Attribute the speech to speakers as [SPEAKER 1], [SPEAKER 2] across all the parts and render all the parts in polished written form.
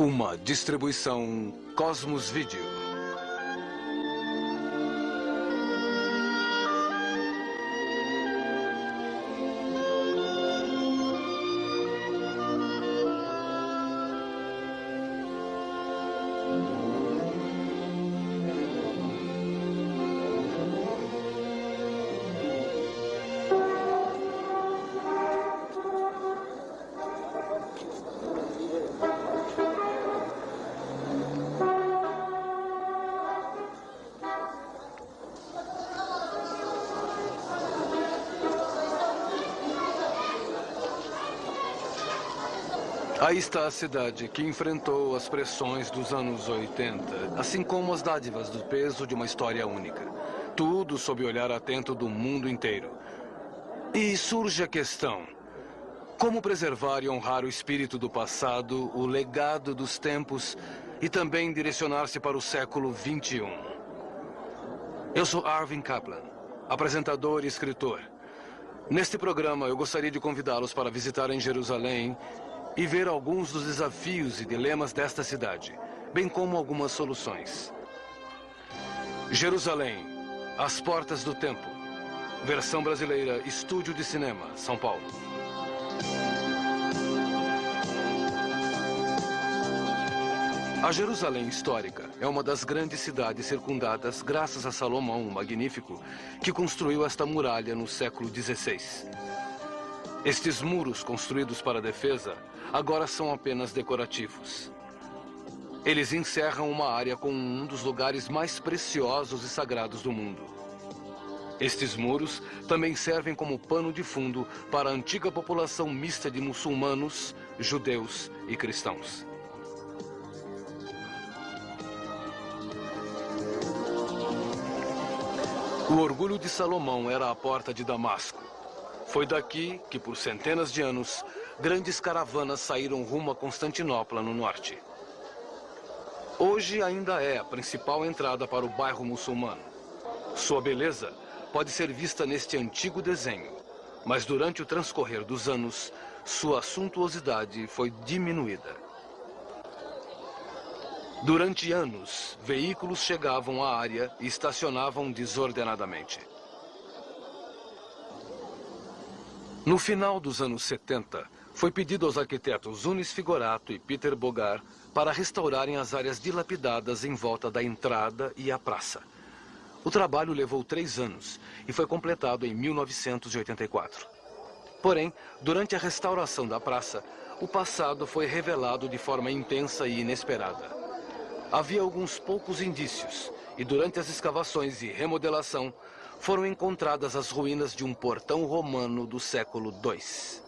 [SPEAKER 1] Uma distribuição Cosmos Video. Aí está a cidade que enfrentou as pressões dos anos 80, assim como as dádivas do peso de uma história única. Tudo sob o olhar atento do mundo inteiro. E surge a questão: como preservar e honrar o espírito do passado, o legado dos tempos e também direcionar-se para o século XXI? Eu sou Arvin Kaplan, apresentador e escritor. Neste programa, eu gostaria de convidá-los para visitarem Jerusalém e ver alguns dos desafios e dilemas desta cidade, bem como algumas soluções. Jerusalém, As Portas do Tempo. Versão brasileira, Estúdio de Cinema, São Paulo. A Jerusalém histórica é uma das grandes cidades circundadas graças a Salomão o Magnífico, que construiu esta muralha no século XVI. Estes muros construídos para a defesa agora são apenas decorativos. Eles encerram uma área com um dos lugares mais preciosos e sagrados do mundo. Estes muros também servem como pano de fundo para a antiga população mista de muçulmanos, judeus e cristãos. O orgulho de Salomão era a porta de Damasco. Foi daqui que, por centenas de anos, grandes caravanas saíram rumo a Constantinopla, no norte. Hoje ainda é a principal entrada para o bairro muçulmano. Sua beleza pode ser vista neste antigo desenho, mas durante o transcorrer dos anos, sua suntuosidade foi diminuída. Durante anos, veículos chegavam à área e estacionavam desordenadamente. No final dos anos 70, foi pedido aos arquitetos Unis Figurato e Peter Bogart para restaurarem as áreas dilapidadas em volta da entrada e a praça. O trabalho levou 3 anos e foi completado em 1984. Porém, durante a restauração da praça, o passado foi revelado de forma intensa e inesperada. Havia alguns poucos indícios e durante as escavações e remodelação, foram encontradas as ruínas de um portão romano do século II.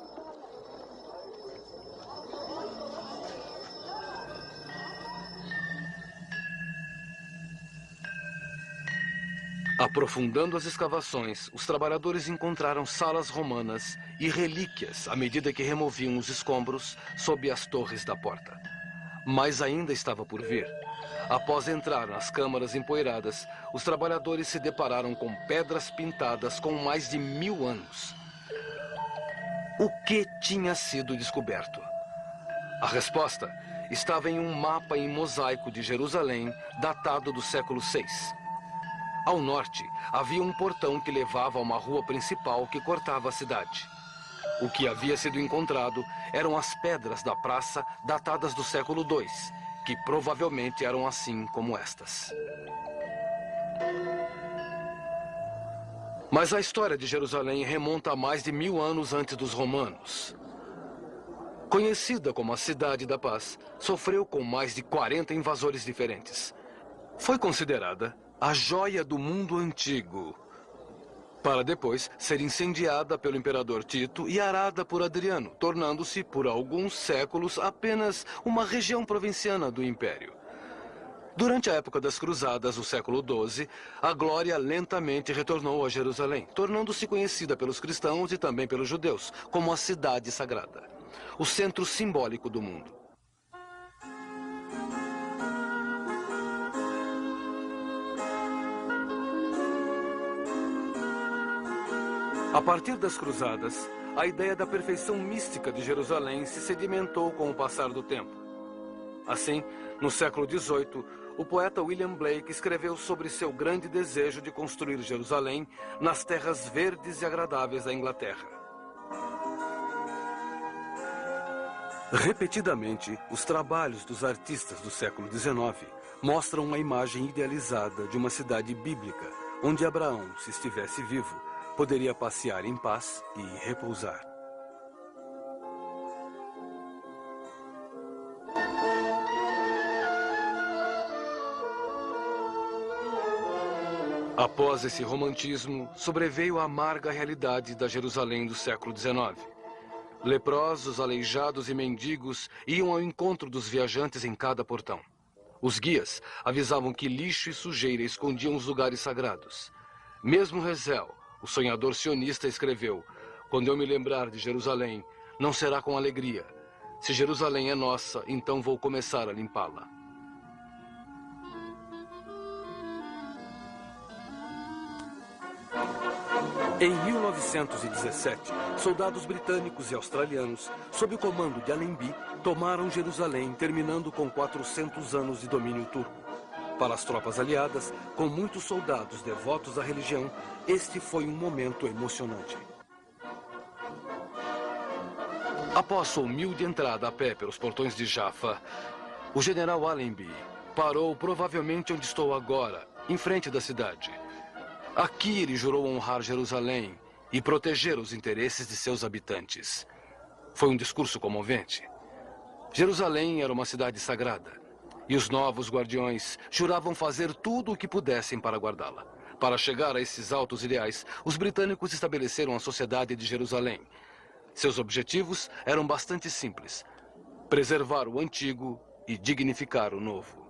[SPEAKER 1] Aprofundando as escavações, os trabalhadores encontraram salas romanas e relíquias à medida que removiam os escombros sob as torres da porta. Mas ainda estava por vir. Após entrar nas câmaras empoeiradas, os trabalhadores se depararam com pedras pintadas com mais de 1000 anos. O que tinha sido descoberto? A resposta estava em um mapa em mosaico de Jerusalém, datado do século VI. Ao norte, havia um portão que levava a uma rua principal que cortava a cidade. O que havia sido encontrado eram as pedras da praça datadas do século II, que provavelmente eram assim como estas. Mas a história de Jerusalém remonta a mais de 1000 anos antes dos romanos. Conhecida como a Cidade da Paz, sofreu com mais de 40 invasores diferentes. Foi considerada a joia do mundo antigo, para depois ser incendiada pelo imperador Tito e arada por Adriano, tornando-se, por alguns séculos, apenas uma região provinciana do Império. Durante a época das Cruzadas, o século XII, a glória lentamente retornou a Jerusalém, tornando-se conhecida pelos cristãos e também pelos judeus como a Cidade Sagrada, o centro simbólico do mundo. A partir das Cruzadas, a ideia da perfeição mística de Jerusalém se sedimentou com o passar do tempo. Assim, no século XVIII, o poeta William Blake escreveu sobre seu grande desejo de construir Jerusalém nas terras verdes e agradáveis da Inglaterra. Repetidamente, os trabalhos dos artistas do século XIX mostram uma imagem idealizada de uma cidade bíblica, onde Abraão, se estivesse vivo, poderia passear em paz e repousar. Após esse romantismo, sobreveio a amarga realidade da Jerusalém do século XIX. Leprosos, aleijados e mendigos iam ao encontro dos viajantes em cada portão. Os guias avisavam que lixo e sujeira escondiam os lugares sagrados. Mesmo Herzl, o sonhador sionista, escreveu: "Quando eu me lembrar de Jerusalém, não será com alegria. Se Jerusalém é nossa, então vou começar a limpá-la." Em 1917, soldados britânicos e australianos, sob o comando de Allenby, tomaram Jerusalém, terminando com 400 anos de domínio turco. Para as tropas aliadas, com muitos soldados devotos à religião, este foi um momento emocionante. Após sua humilde entrada a pé pelos portões de Jaffa, o general Allenby parou provavelmente onde estou agora, em frente da cidade. Aqui ele jurou honrar Jerusalém e proteger os interesses de seus habitantes. Foi um discurso comovente. Jerusalém era uma cidade sagrada, e os novos guardiões juravam fazer tudo o que pudessem para guardá-la. Para chegar a esses altos ideais, os britânicos estabeleceram a Sociedade de Jerusalém. Seus objetivos eram bastante simples: preservar o antigo e dignificar o novo.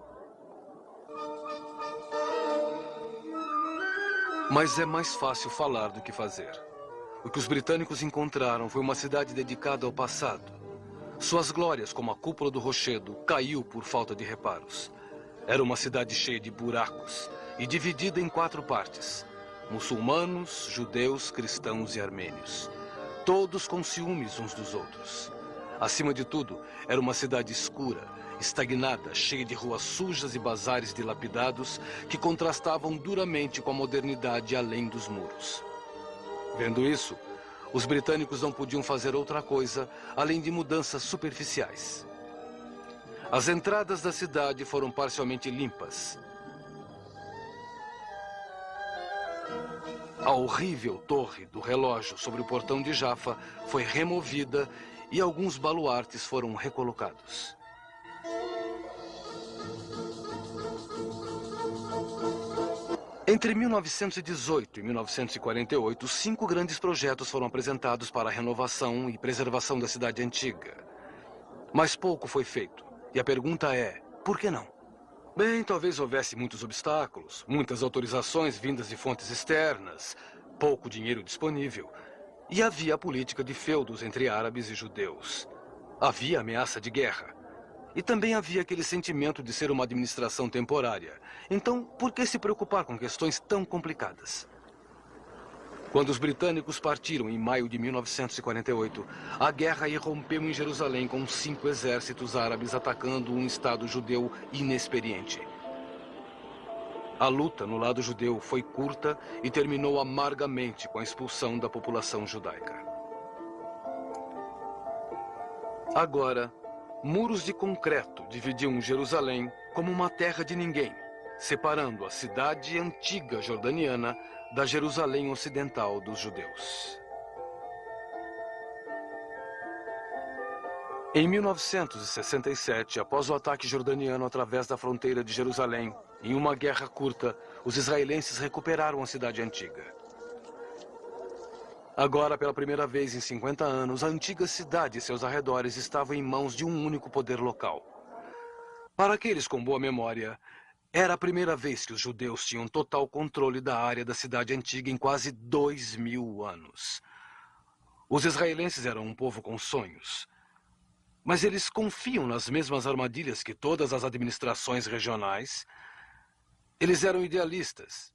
[SPEAKER 1] Mas é mais fácil falar do que fazer. O que os britânicos encontraram foi uma cidade dedicada ao passado. Suas glórias, como a cúpula do Rochedo, caiu por falta de reparos. Era uma cidade cheia de buracos e dividida em 4 partes: muçulmanos, judeus, cristãos e armênios. Todos com ciúmes uns dos outros. Acima de tudo, era uma cidade escura, estagnada, cheia de ruas sujas e bazares dilapidados que contrastavam duramente com a modernidade além dos muros. Vendo isso, os britânicos não podiam fazer outra coisa além de mudanças superficiais. As entradas da cidade foram parcialmente limpas. A horrível torre do relógio sobre o portão de Jaffa foi removida e alguns baluartes foram recolocados. Entre 1918 e 1948, 5 grandes projetos foram apresentados para a renovação e preservação da cidade antiga. Mas pouco foi feito. E a pergunta é, por que não? Bem, talvez houvesse muitos obstáculos, muitas autorizações vindas de fontes externas, pouco dinheiro disponível. E havia a política de feudos entre árabes e judeus. Havia ameaça de guerra. E também havia aquele sentimento de ser uma administração temporária. Então, por que se preocupar com questões tão complicadas? Quando os britânicos partiram em maio de 1948, a guerra irrompeu em Jerusalém com 5 exércitos árabes atacando um Estado judeu inexperiente. A luta no lado judeu foi curta e terminou amargamente com a expulsão da população judaica. Agora, muros de concreto dividiam Jerusalém como uma terra de ninguém, separando a cidade antiga jordaniana da Jerusalém ocidental dos judeus. Em 1967, após o ataque jordaniano através da fronteira de Jerusalém, em uma guerra curta, os israelenses recuperaram a cidade antiga. Agora, pela primeira vez em 50 anos, a antiga cidade e seus arredores estavam em mãos de um único poder local. Para aqueles com boa memória, era a primeira vez que os judeus tinham total controle da área da cidade antiga em quase 2000 anos. Os israelenses eram um povo com sonhos, mas eles confiam nas mesmas armadilhas que todas as administrações regionais. Eles eram idealistas.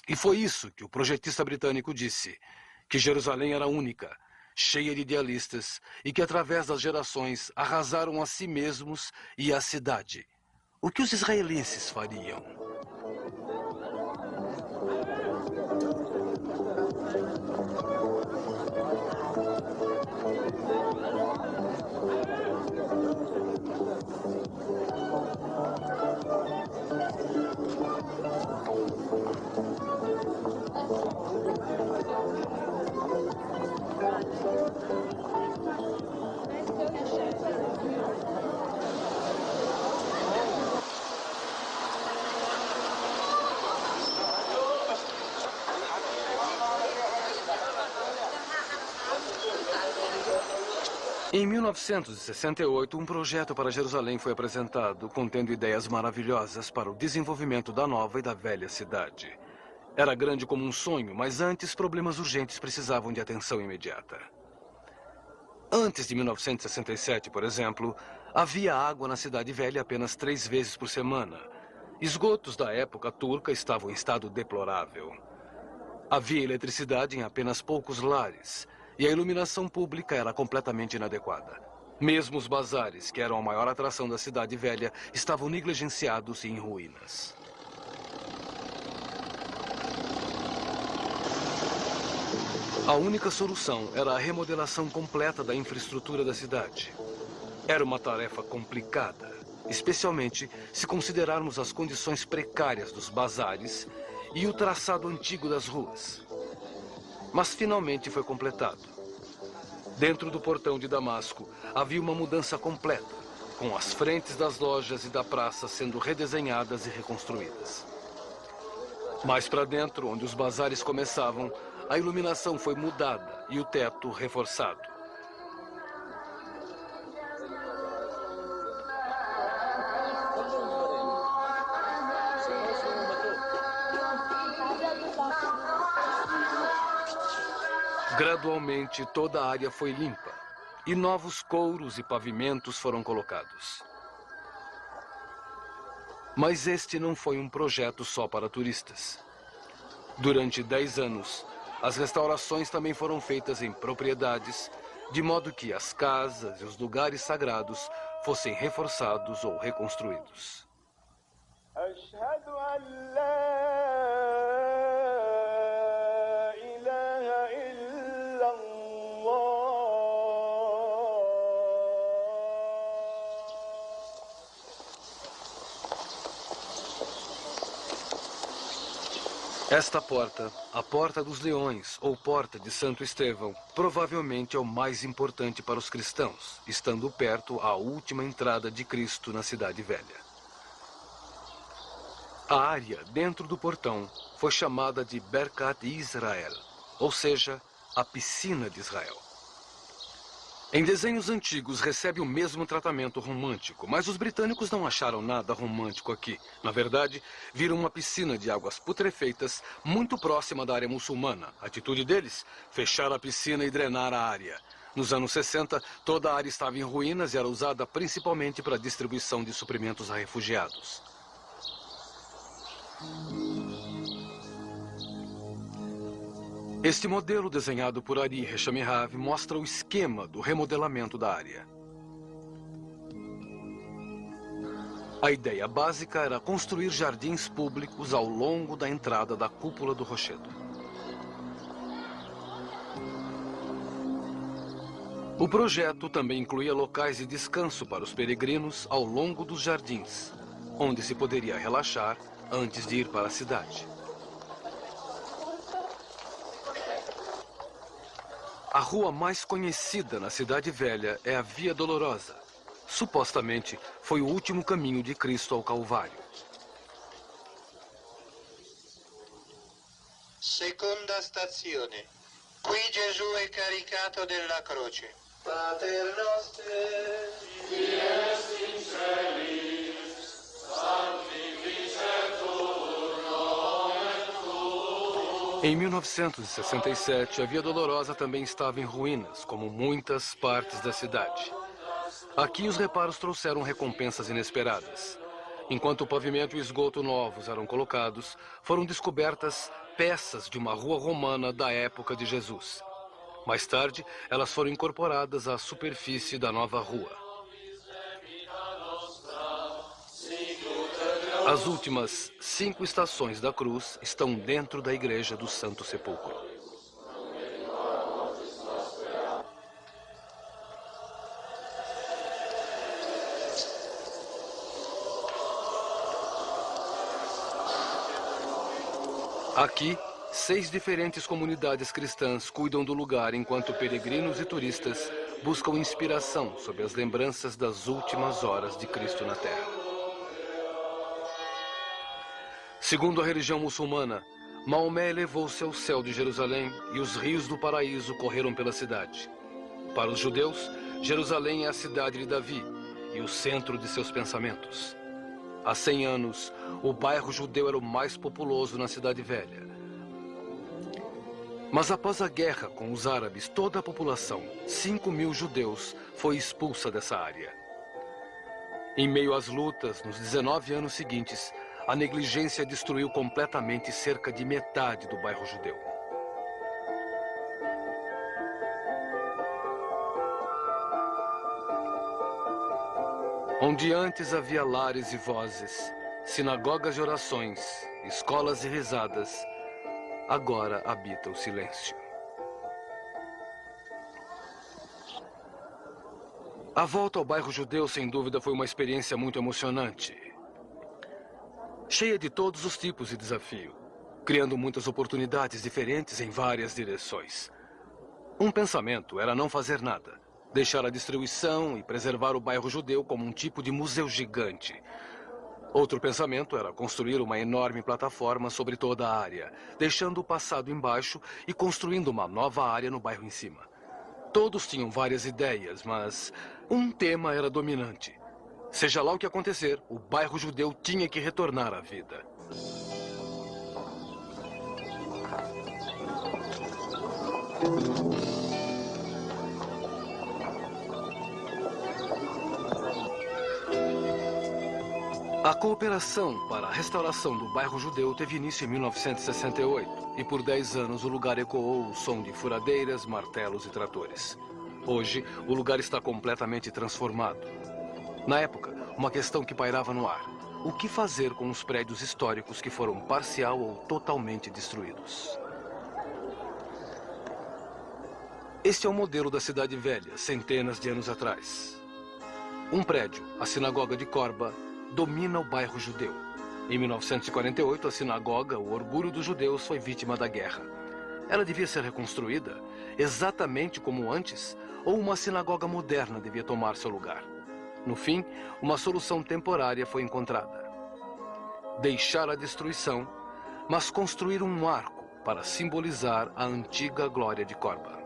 [SPEAKER 1] E foi isso que o projetista britânico disse, que Jerusalém era única cheia de idealistas e que, através das gerações, arrasaram a si mesmos e a cidade. O que os israelenses fariam? Em 1968, um projeto para Jerusalém foi apresentado, contendo ideias maravilhosas para o desenvolvimento da nova e da velha cidade. Era grande como um sonho, mas antes problemas urgentes precisavam de atenção imediata. Antes de 1967, por exemplo, havia água na Cidade Velha apenas 3 vezes por semana. Esgotos da época turca estavam em estado deplorável. Havia eletricidade em apenas poucos lares. E a iluminação pública era completamente inadequada. Mesmo os bazares, que eram a maior atração da Cidade Velha, estavam negligenciados e em ruínas. A única solução era a remodelação completa da infraestrutura da cidade. Era uma tarefa complicada, especialmente se considerarmos as condições precárias dos bazares e o traçado antigo das ruas. Mas finalmente foi completado. Dentro do portão de Damasco, havia uma mudança completa, com as frentes das lojas e da praça sendo redesenhadas e reconstruídas. Mais para dentro, onde os bazares começavam, a iluminação foi mudada e o teto reforçado. Gradualmente, toda a área foi limpa e novos couros e pavimentos foram colocados. Mas este não foi um projeto só para turistas. Durante 10 anos, as restaurações também foram feitas em propriedades, de modo que as casas e os lugares sagrados fossem reforçados ou reconstruídos. Esta porta, a Porta dos Leões, ou Porta de Santo Estevão, provavelmente é o mais importante para os cristãos, estando perto a última entrada de Cristo na Cidade Velha. A área dentro do portão foi chamada de Berkat Israel, ou seja, a Piscina de Israel. Em desenhos antigos recebe o mesmo tratamento romântico, mas os britânicos não acharam nada romântico aqui. Na verdade, viram uma piscina de águas putrefeitas muito próxima da área muçulmana. A atitude deles? Fechar a piscina e drenar a área. Nos anos 60, toda a área estava em ruínas e era usada principalmente para a distribuição de suprimentos a refugiados. Este modelo desenhado por Ari Heshamihav mostra o esquema do remodelamento da área. A ideia básica era construir jardins públicos ao longo da entrada da cúpula do rochedo. O projeto também incluía locais de descanso para os peregrinos ao longo dos jardins, onde se poderia relaxar antes de ir para a cidade. A rua mais conhecida na Cidade Velha é a Via Dolorosa. Supostamente, foi o último caminho de Cristo ao Calvário.
[SPEAKER 2] Seconda stazione. Qui Gesù è caricato della croce. Pater noster, qui est in celis, sanctificetur nomen tuum.
[SPEAKER 1] Em 1967, a Via Dolorosa também estava em ruínas, como muitas partes da cidade. Aqui os reparos trouxeram recompensas inesperadas. Enquanto o pavimento e o esgoto novos eram colocados, foram descobertas peças de uma rua romana da época de Jesus. Mais tarde, elas foram incorporadas à superfície da nova rua. As últimas 5 estações da cruz estão dentro da igreja do Santo Sepulcro. Aqui, 6 diferentes comunidades cristãs cuidam do lugar enquanto peregrinos e turistas buscam inspiração sobre as lembranças das últimas horas de Cristo na Terra. Segundo a religião muçulmana, Maomé elevou-se ao céu de Jerusalém e os rios do paraíso correram pela cidade. Para os judeus, Jerusalém é a cidade de Davi e o centro de seus pensamentos. Há 100 anos, o bairro judeu era o mais populoso na Cidade Velha. Mas após a guerra com os árabes, toda a população, 5.000 judeus, foi expulsa dessa área. Em meio às lutas, nos 19 anos seguintes, a negligência destruiu completamente cerca de metade do bairro judeu. Onde antes havia lares e vozes, sinagogas e orações, escolas e risadas, agora habita o silêncio. A volta ao bairro judeu, sem dúvida, foi uma experiência muito emocionante. Cheia de todos os tipos de desafio, criando muitas oportunidades diferentes em várias direções. Um pensamento era não fazer nada. Deixar a destruição e preservar o bairro judeu como um tipo de museu gigante. Outro pensamento era construir uma enorme plataforma sobre toda a área, deixando o passado embaixo e construindo uma nova área no bairro em cima. Todos tinham várias ideias, mas um tema era dominante. Seja lá o que acontecer, o bairro judeu tinha que retornar à vida. A cooperação para a restauração do bairro judeu teve início em 1968 e por 10 anos o lugar ecoou o som de furadeiras, martelos e tratores. Hoje, o lugar está completamente transformado. Na época, uma questão que pairava no ar: o que fazer com os prédios históricos que foram parcial ou totalmente destruídos? Este é o modelo da Cidade Velha, centenas de anos atrás. Um prédio, a Sinagoga de Korba, domina o bairro judeu. Em 1948, a sinagoga, o orgulho dos judeus, foi vítima da guerra. Ela devia ser reconstruída exatamente como antes, ou uma sinagoga moderna devia tomar seu lugar. No fim, uma solução temporária foi encontrada. Deixar a destruição, mas construir um arco para simbolizar a antiga glória de Korba.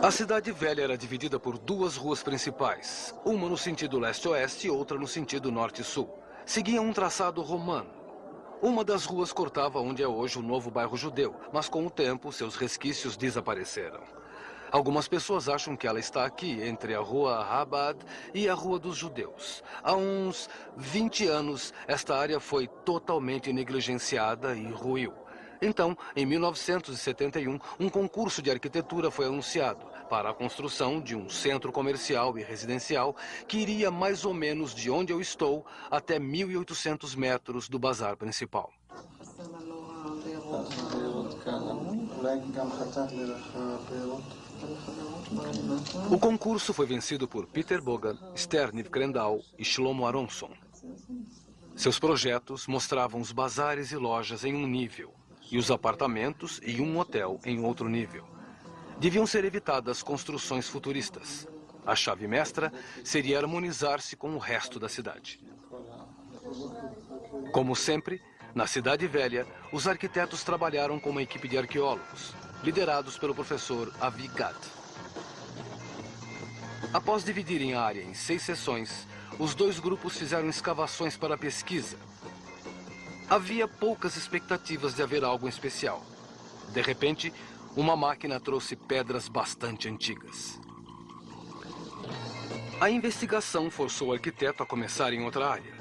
[SPEAKER 1] A Cidade Velha era dividida por 2 ruas principais, uma no sentido leste-oeste e outra no sentido norte-sul. Seguia um traçado romano. Uma das ruas cortava onde é hoje o novo bairro judeu, mas com o tempo seus resquícios desapareceram. Algumas pessoas acham que ela está aqui, entre a Rua Rabat e a Rua dos Judeus. Há uns 20 anos, esta área foi totalmente negligenciada e ruiu. Então, em 1971, um concurso de arquitetura foi anunciado para a construção de um centro comercial e residencial que iria mais ou menos de onde eu estou até 1.800 metros do bazar principal. O concurso foi vencido por Peter Bogan, Sterniv Krendal e Shlomo Aronson. Seus projetos mostravam os bazares e lojas em um nível e os apartamentos e um hotel em outro nível. Deviam ser evitadas construções futuristas. A chave mestra seria harmonizar-se com o resto da cidade. Como sempre, na Cidade Velha, os arquitetos trabalharam com uma equipe de arqueólogos, liderados pelo professor Avi Gad. Após dividirem a área em 6 seções, os dois grupos fizeram escavações para a pesquisa. Havia poucas expectativas de haver algo especial. De repente, uma máquina trouxe pedras bastante antigas. A investigação forçou o arquiteto a começar em outra área.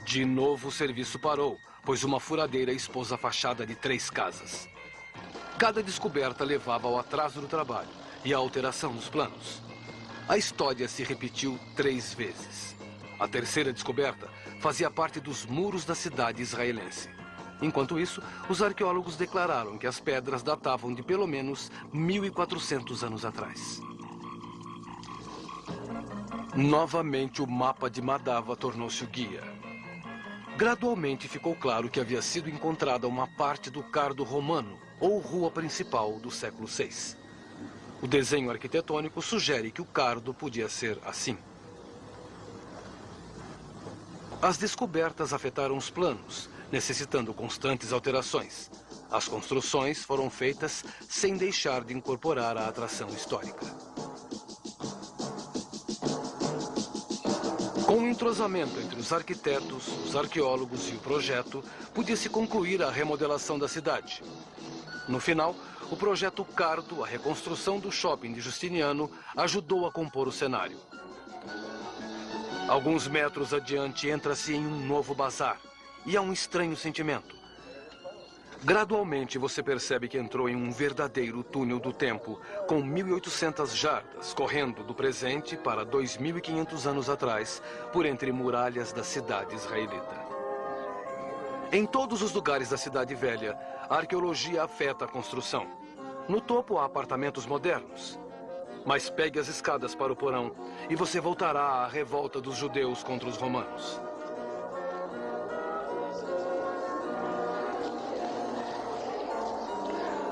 [SPEAKER 1] De novo, o serviço parou, pois uma furadeira expôs a fachada de 3 casas. Cada descoberta levava ao atraso do trabalho e à alteração dos planos. A história se repetiu 3 vezes. A terceira descoberta fazia parte dos muros da cidade israelense. Enquanto isso, os arqueólogos declararam que as pedras datavam de pelo menos 1.400 anos atrás. Novamente, o mapa de Madava tornou-se o guia. Gradualmente ficou claro que havia sido encontrada uma parte do Cardo romano, ou rua principal do século VI. O desenho arquitetônico sugere que o Cardo podia ser assim. As descobertas afetaram os planos, necessitando constantes alterações. As construções foram feitas sem deixar de incorporar a atração histórica. Com o entrosamento entre os arquitetos, os arqueólogos e o projeto, podia-se concluir a remodelação da cidade. No final, o projeto Cardo, a reconstrução do shopping de Justiniano, ajudou a compor o cenário. Alguns metros adiante, entra-se em um novo bazar, e há um estranho sentimento. Gradualmente, você percebe que entrou em um verdadeiro túnel do tempo, com 1.800 jardas, correndo do presente para 2.500 anos atrás, por entre muralhas da cidade israelita. Em todos os lugares da Cidade Velha, a arqueologia afeta a construção. No topo há apartamentos modernos. Mas pegue as escadas para o porão e você voltará à revolta dos judeus contra os romanos.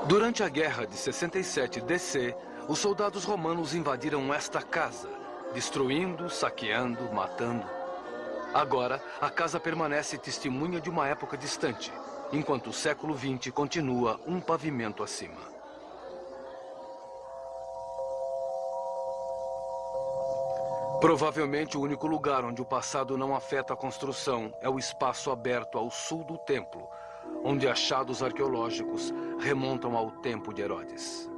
[SPEAKER 1] Durante a Guerra de 67 DC, os soldados romanos invadiram esta casa, destruindo, saqueando, matando. Agora, a casa permanece testemunha de uma época distante, enquanto o século XX continua um pavimento acima. Provavelmente o único lugar onde o passado não afeta a construção é o espaço aberto ao sul do templo, onde achados arqueológicos remontam ao tempo de Herodes.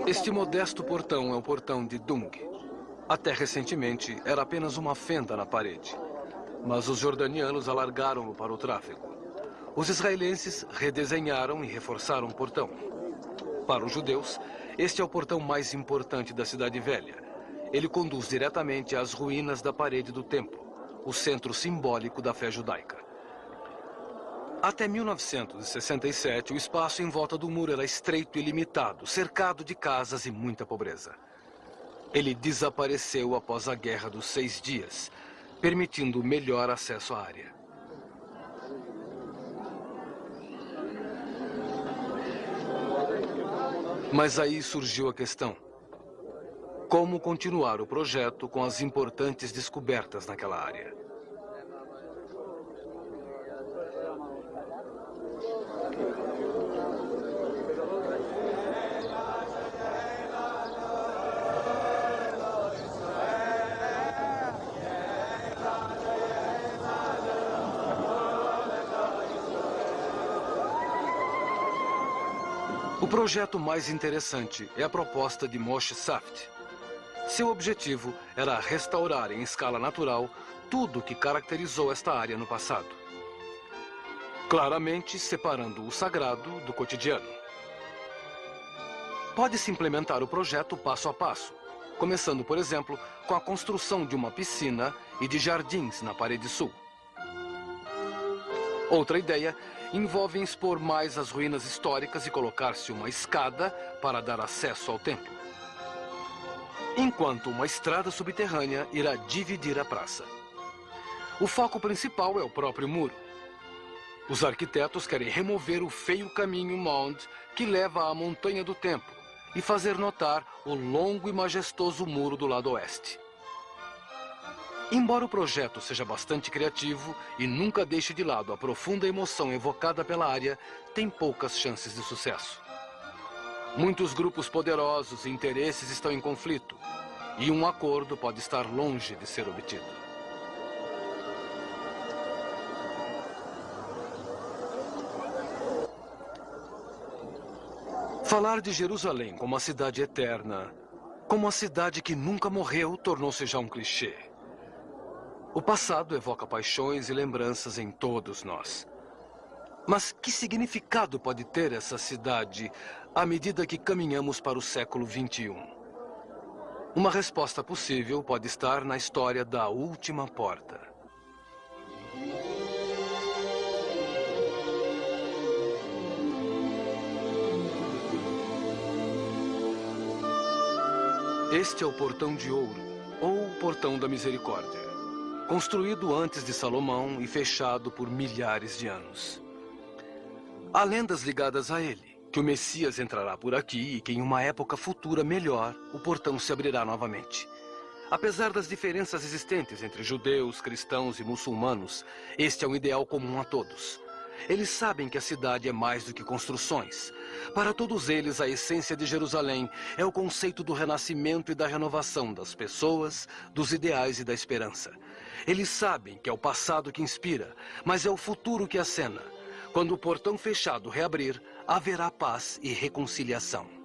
[SPEAKER 1] Este modesto portão é o portão de Dung. Até recentemente, era apenas uma fenda na parede. Mas os jordanianos alargaram-no para o tráfego. Os israelenses redesenharam e reforçaram o portão. Para os judeus, este é o portão mais importante da Cidade Velha. Ele conduz diretamente às ruínas da parede do templo, o centro simbólico da fé judaica. Até 1967, o espaço em volta do muro era estreito e limitado, cercado de casas e muita pobreza. Ele desapareceu após a Guerra dos 6 Dias, permitindo melhor acesso à área. Mas aí surgiu a questão: como continuar o projeto com as importantes descobertas naquela área? O projeto mais interessante é a proposta de Moshe Safdie. Seu objetivo era restaurar em escala natural tudo que caracterizou esta área no passado, claramente separando o sagrado do cotidiano. Pode-se implementar o projeto passo a passo, começando, por exemplo, com a construção de uma piscina e de jardins na parede sul. Outra ideia envolve expor mais as ruínas históricas e colocar-se uma escada para dar acesso ao templo, enquanto uma estrada subterrânea irá dividir a praça. O foco principal é o próprio muro. Os arquitetos querem remover o feio caminho Mound que leva à montanha do templo e fazer notar o longo e majestoso muro do lado oeste. Embora o projeto seja bastante criativo e nunca deixe de lado a profunda emoção evocada pela área, tem poucas chances de sucesso. Muitos grupos poderosos e interesses estão em conflito, e um acordo pode estar longe de ser obtido. Falar de Jerusalém como a cidade eterna, como a cidade que nunca morreu, tornou-se já um clichê. O passado evoca paixões e lembranças em todos nós. Mas que significado pode ter essa cidade à medida que caminhamos para o século XXI? Uma resposta possível pode estar na história da Última Porta. Este é o Portão de Ouro, ou Portão da Misericórdia. Construído antes de Salomão e fechado por milhares de anos. Há lendas ligadas a ele, que o Messias entrará por aqui e que em uma época futura melhor, o portão se abrirá novamente. Apesar das diferenças existentes entre judeus, cristãos e muçulmanos, este é um ideal comum a todos. Eles sabem que a cidade é mais do que construções. Para todos eles, a essência de Jerusalém é o conceito do renascimento e da renovação das pessoas, dos ideais e da esperança. Eles sabem que é o passado que inspira, mas é o futuro que acena. Quando o portão fechado reabrir, haverá paz e reconciliação.